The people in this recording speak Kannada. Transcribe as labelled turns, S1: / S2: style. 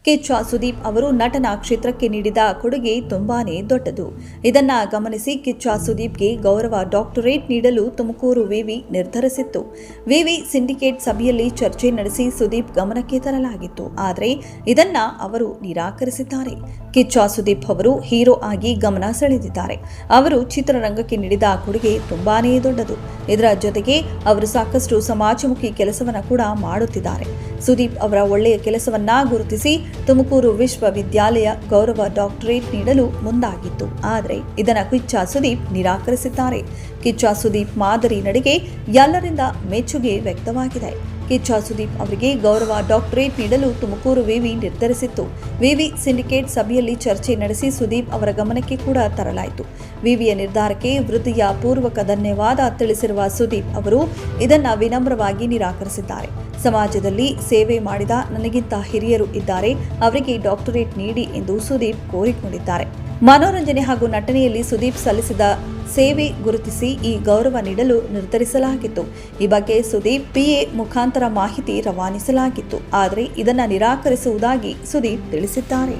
S1: ಕಿಚ್ಚ ಸುದೀಪ್ ಅವರು ನಟನಾ ಕ್ಷೇತ್ರಕ್ಕೆ ನೀಡಿದ ಕೊಡುಗೆ ತುಂಬಾನೇ ದೊಡ್ಡದು. ಇದನ್ನ ಗಮನಿಸಿ ಕಿಚ್ಚ ಸುದೀಪ್ಗೆ ಗೌರವ ಡಾಕ್ಟರೇಟ್ ನೀಡಲು ತುಮಕೂರು ವಿವಿ ನಿರ್ಧರಿಸಿತ್ತು. ವಿವಿ ಸಿಂಡಿಕೇಟ್ ಸಭೆಯಲ್ಲಿ ಚರ್ಚೆ ನಡೆಸಿ ಸುದೀಪ್ ಗಮನಕ್ಕೆ ತರಲಾಗಿತ್ತು. ಆದರೆ ಇದನ್ನ ಅವರು ನಿರಾಕರಿಸಿದ್ದಾರೆ. ಕಿಚ್ಚ ಸುದೀಪ್ ಅವರು ಹೀರೋ ಆಗಿ ಗಮನ ಸೆಳೆದಿದ್ದಾರೆ. ಅವರು ಚಿತ್ರರಂಗಕ್ಕೆ ನೀಡಿದ ಕೊಡುಗೆ ತುಂಬಾನೇ ದೊಡ್ಡದು. ಇದರ ಜೊತೆಗೆ ಅವರು ಸಾಕಷ್ಟು ಸಮಾಜಮುಖಿ ಕೆಲಸವನ್ನ ಕೂಡ ಮಾಡುತ್ತಿದ್ದಾರೆ. ಸುದೀಪ್ ಅವರ ಒಳ್ಳೆಯ ಕೆಲಸವನ್ನ ಗುರುತಿಸಿ ತುಮಕೂರು ವಿಶ್ವವಿದ್ಯಾಲಯ ಗೌರವ ಡಾಕ್ಟರೇಟ್ ನೀಡಲು ಮುಂದಾಗಿತ್ತು. ಆದರೆ ಇದನ್ನು ಕಿಚ್ಚ ಸುದೀಪ್ ನಿರಾಕರಿಸಿದ್ದಾರೆ. ಕಿಚ್ಚ ಸುದೀಪ್ ಮಾದರಿ ನಡಿಗೆ ಎಲ್ಲರಿಂದ ಮೆಚ್ಚುಗೆ ವ್ಯಕ್ತವಾಗಿದೆ. ಕಿಚ್ಚ ಸುದೀಪ್ ಅವರಿಗೆ ಗೌರವ ಡಾಕ್ಟರೇಟ್ ನೀಡಲು ತುಮಕೂರು ವಿವಿ ನಿರ್ಧರಿಸಿತ್ತು. ವಿವಿ ಸಿಂಡಿಕೇಟ್ ಸಭೆಯಲ್ಲಿ ಚರ್ಚೆ ನಡೆಸಿ ಸುದೀಪ್ ಅವರ ಗಮನಕ್ಕೆ ಕೂಡ ತರಲಾಯಿತು. ವಿವಿಯ ನಿರ್ಧಾರಕ್ಕೆ ಹೃದಯ ಪೂರ್ವಕ ಧನ್ಯವಾದ ತಿಳಿಸಿರುವ ಸುದೀಪ್ ಅವರು ಇದನ್ನು ವಿನಮ್ರವಾಗಿ ನಿರಾಕರಿಸಿದ್ದಾರೆ. ಸಮಾಜದಲ್ಲಿ ಸೇವೆ ಮಾಡಿದ ನನಗಿಂತ ಹಿರಿಯರು ಇದ್ದಾರೆ, ಅವರಿಗೆ ಡಾಕ್ಟರೇಟ್ ನೀಡಿ ಎಂದು ಸುದೀಪ್ ಕೋರಿಕೊಂಡಿದ್ದಾರೆ. ಮನೋರಂಜನೆ ಹಾಗೂ ನಟನೆಯಲ್ಲಿ ಸುದೀಪ್ ಸಲ್ಲಿಸಿದ ಸೇವೆ ಗುರುತಿಸಿ ಈ ಗೌರವ ನೀಡಲು ನಿರ್ಧರಿಸಲಾಗಿತ್ತು. ಈ ಬಗ್ಗೆ ಸುದೀಪ್ ಪಿಎ ಮುಖಾಂತರ ಮಾಹಿತಿ ರವಾನಿಸಲಾಗಿತ್ತು. ಆದರೆ ಇದನ್ನು ನಿರಾಕರಿಸುವುದಾಗಿ ಸುದೀಪ್ ತಿಳಿಸಿದ್ದಾರೆ.